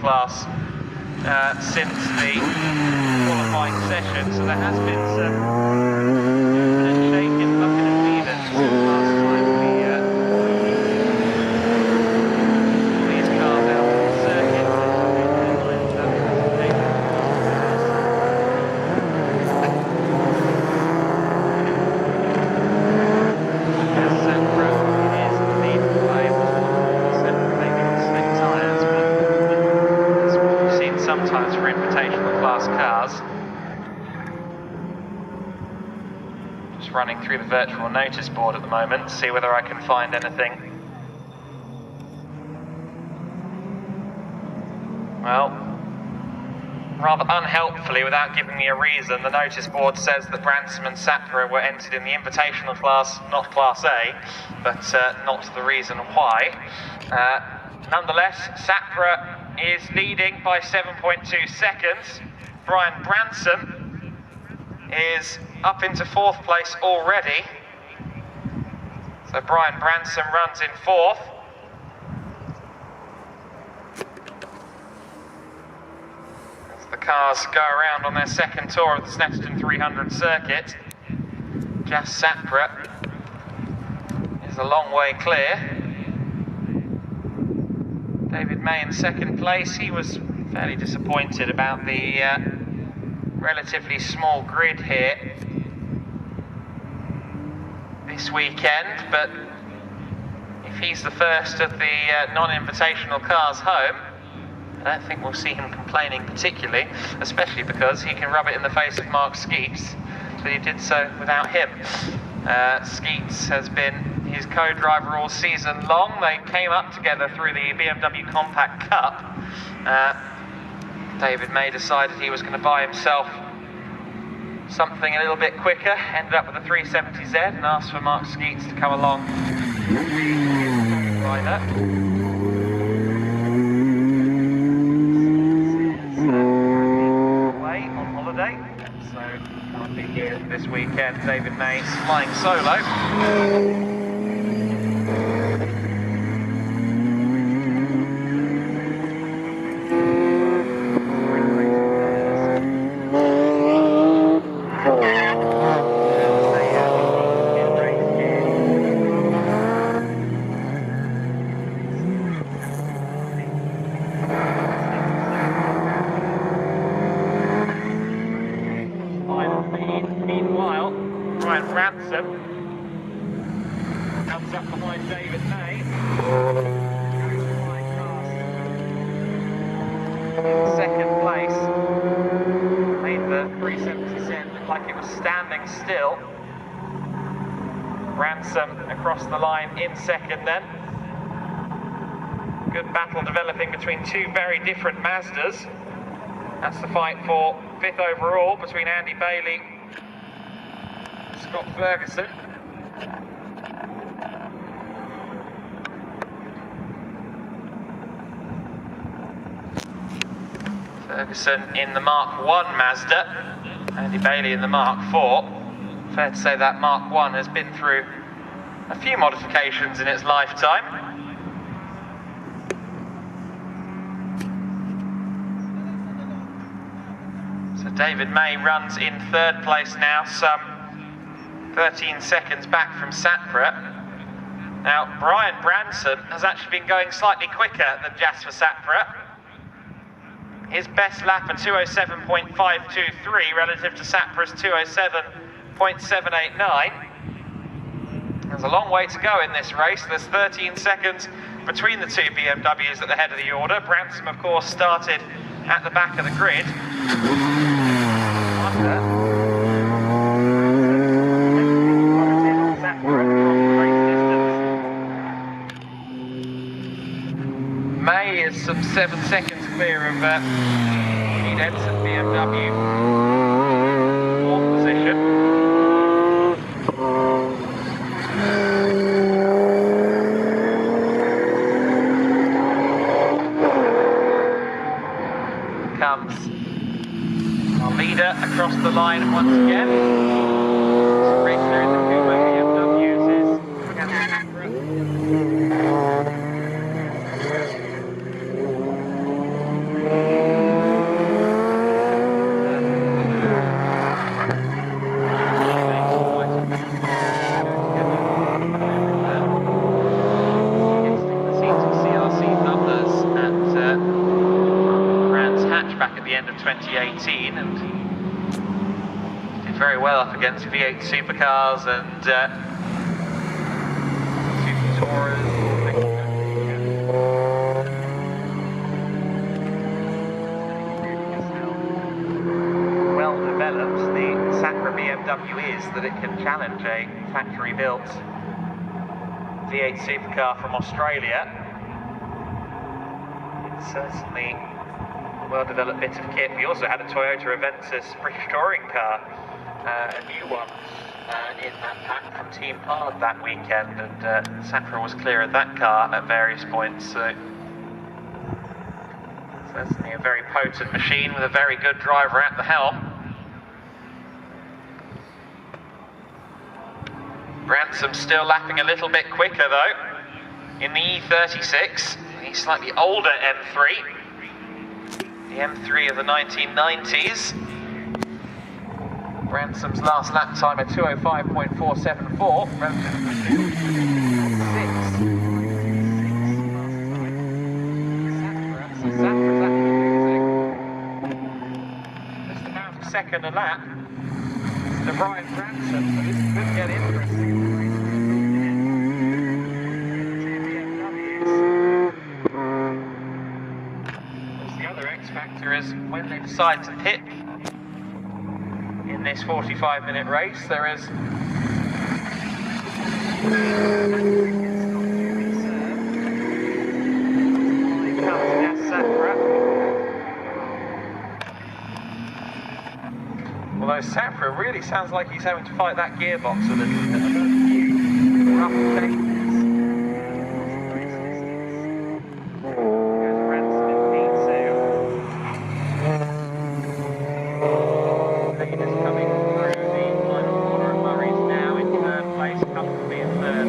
class since the qualifying session, so there has been some shaking, bucking and beavers since last time these cars out on the circuit. Sometimes for invitational class cars. Just running through the virtual notice board at the moment to see whether I can find anything. Well, rather unhelpfully, without giving me a reason, the notice board says that Branson and Sapra were entered in the invitational class, not Class A, but not the reason why. Nonetheless, Sapra is leading by 7.2 seconds. Brian Branson is up into 4th place already. So Brian Branson runs in 4th. As the cars go around on their second tour of the Snetterton 300 circuit, Jas Sapra is a long way clear. David May in 2nd place. He was fairly disappointed about the relatively small grid here this weekend, but if he's the first of the non-invitational cars home, I don't think we'll see him complaining particularly, especially because he can rub it in the face of Mark Skeets, but he did so without him. Skeets has been his co-driver all season long. They came up together through the BMW Compact Cup. David May decided he was going to buy himself something a little bit quicker, ended up with a 370Z and asked for Mark Skeets to come along. Rider. Away on holiday, so can't be here this weekend. David May flying solo. Brian Branson comes up behind David May. In 2nd place, made the 370Z look like it was standing still. Branson across the line in 2nd then. Good battle developing between two very different Mazdas. That's the fight for 5th overall between Andy Bailey and Scott Ferguson. Ferguson in the Mark 1 Mazda, Andy Bailey in the Mark 4. Fair to say that Mark 1 has been through a few modifications in its lifetime. So David May runs in 3rd place now, some 13 seconds back from Sapra. Now, Brian Branson has actually been going slightly quicker than Jasper Sapra. His best lap at 207.523 relative to Sapra's 207.789. There's a long way to go in this race. There's 13 seconds between the two BMWs at the head of the order. Branson, of course, started at the back of the grid. May is some 7 seconds clear of Pete Edson BMW 4th position. Comes our leader across the line once again. Racer in the Puma BMWs is back at the end of 2018 and did very well up against V8 supercars and Super Tourers. Well developed the Sacra BMW is that it can challenge a factory-built V8 supercar from Australia. It's certainly a well-developed bit of kit. We also had a Toyota Aventus British touring car, a new one, in that pack from Team Hard that weekend, and Sacra was clear of that car at various points. So certainly a very potent machine with a very good driver at the helm. Bransom's still lapping a little bit quicker though, in the E36, the slightly older M3, the M3 of the 1990s. Bransom's last lap time at 2:05.474, Sapra's actually losing just about a second a lap to Brian Bransom, so this could get interesting. The other X factor is when they decide to pit in this 45-minute race, there is although Sacra really sounds like he's having to fight that gearbox a little bit. Rough changes. Goes Ransom in P2. Lead is coming through the final corner of Murray's now in third place, comfortably in third.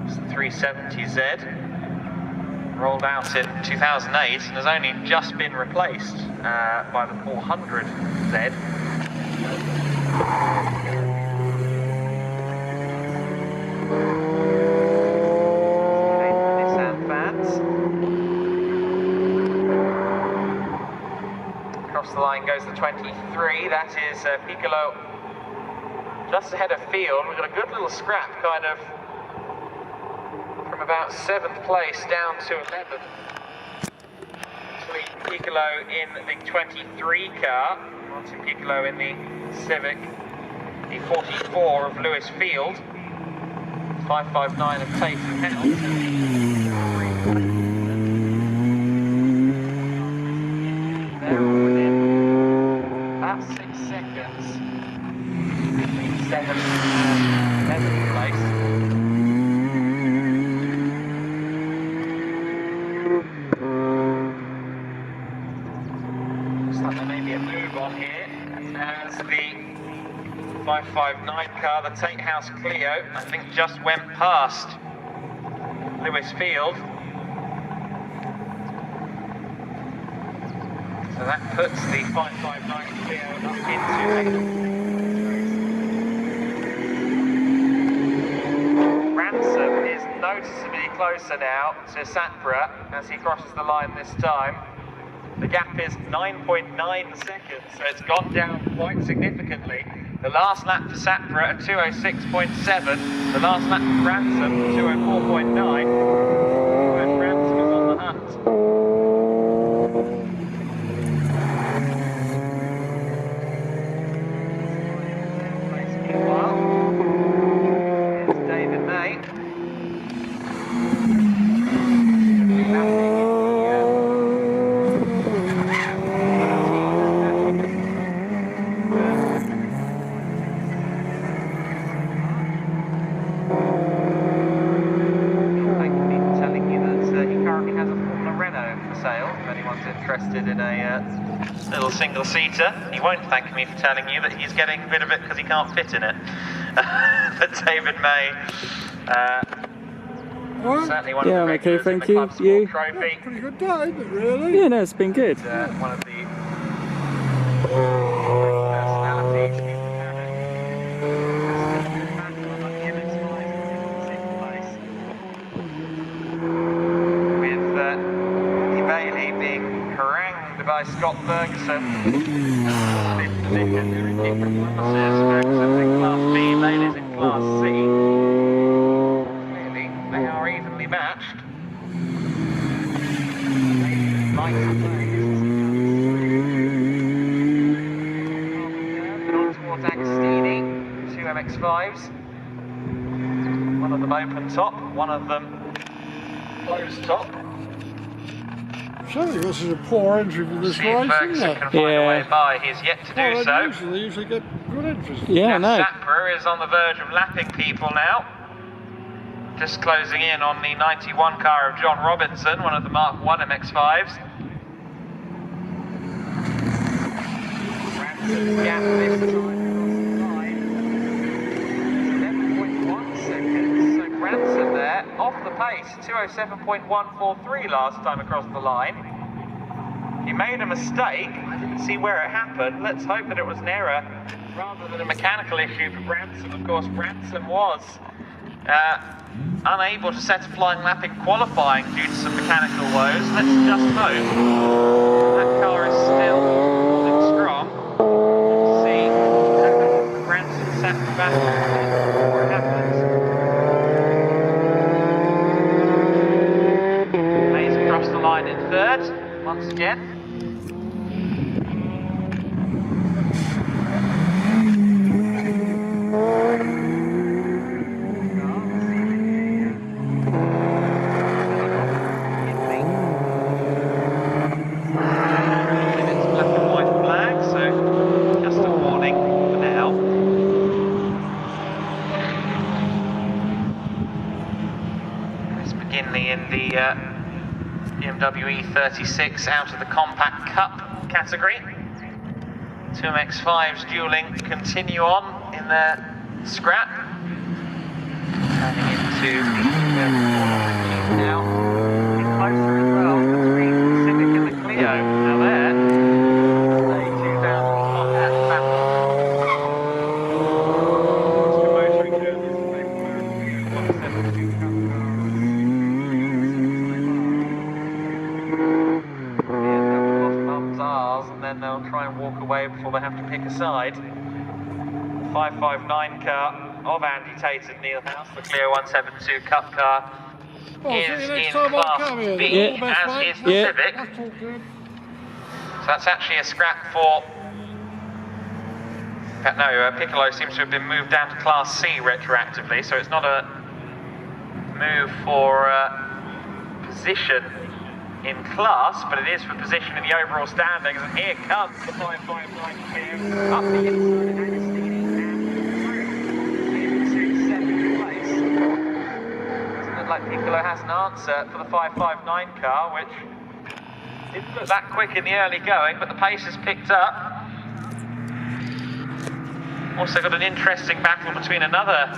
It's the 370Z, rolled out in 2008 and has only just been replaced by the 400Z. Nissan fans. Across the line goes the 23, that is Piccolo just ahead of field. We've got a good little scrap kind of from about 7th place down to 11th. Between Piccolo in the 23 car, Martin Piccolo in the Civic, the 44 of Lewis Field, 559 of Tate and House. They're within about 6 seconds between 7th and 11th place. On here as the 559 car, the Tate House Clio, I think just went past Lewis Field. So that puts the 559 Clio up into 8th. Ransom is noticeably closer now to Sacra as he crosses the line this time. The gap is 9.9 seconds, so it's gone down quite significantly. The last lap for Sacra at 2:06.7, the last lap for Ransom at 2:04.9, and Ransom is on the hunt. Meanwhile, here's David May. Interested in a little single-seater. He won't thank me for telling you that he's getting rid of it because he can't fit in it. But David May What? Certainly one Yeah, of the I'm okay, regulars in thank the you. Clubsport You? Trophy. Pretty good day, isn't it, really? Yeah, no, it's been good. One of the personalities in the paddock. With Bailey being harangued by Scott Ferguson. Fifth position, they're in different classes. Ferguson's in Class B, Bailey's in Class C. Clearly, they are evenly matched. On towards Agostini, 2 MX-5s. One of them open top, one of them closed top. Certainly, this is a poor entry for this See if race, Ferguson isn't can it? find a way by. He's yet to do so. They usually get good entries. Yeah, no. Sapra is on the verge of lapping people now. Just closing in on the 91 car of John Robinson, one of the Mark 1 MX-5s. Branson's gap this time. 11.1 seconds. So Branson there, off the pace. 207.143 last time across the line. He made a mistake. I didn't see where it happened. Let's hope that it was an error rather than a mechanical issue for Branson. Of course, Branson was unable to set a flying lap in qualifying due to some mechanical woes. Let's just hope that car is still holding strong. Let's see Branson sat back before it happens. Mays across the line in third once again. In the BMW E36 out of the Compact Cup category. 2 MX-5s dueling continue on in their scrap. Turning into the now. Closer as well between the Civic and the Clio. Now there, a 2001 Phantom. Then they'll try and walk away before they have to pick a side. The 559 car of Andy Tate and Neil House, the Clio 172 Cup car, is in Class B, as is the Civic. So that's actually a scrap for... No, Piccolo seems to have been moved down to Class C retroactively, so it's not a move for position in class, but it is for position in the overall standings. And here comes the 559 up the inside of Agostini and into second place. Doesn't look like Piccolo has an answer for the 559 car, which didn't look that quick in the early going, but the pace has picked up. Also got an interesting battle between another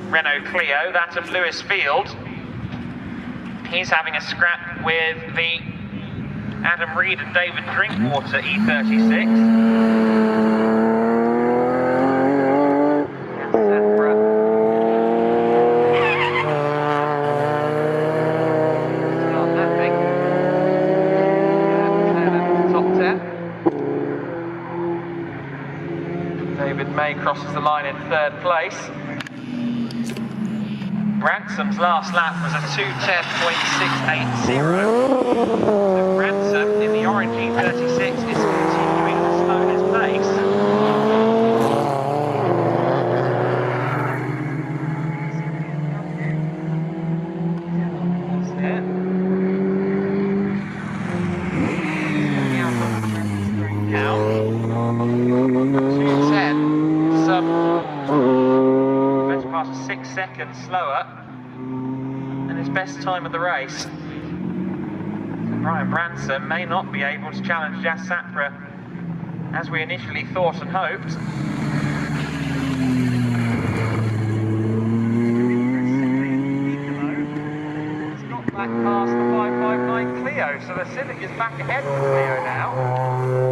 Renault Clio, that of Lewis Field. He's having a scrap with the Adam Reed and David Drinkwater E36. Start lapping. Top 10. David May crosses the line in third place. Ransom's last lap was a 2:10.680. So Ransom in the orange E36 is continuing to slow his pace. That's it. Now, 2:10. Better part of 6 seconds slower than his best time of the race. So Brian Branson may not be able to challenge Jas Sapra as we initially thought and hoped. back past the 559 Clio. So the Civic is back ahead of the Clio now.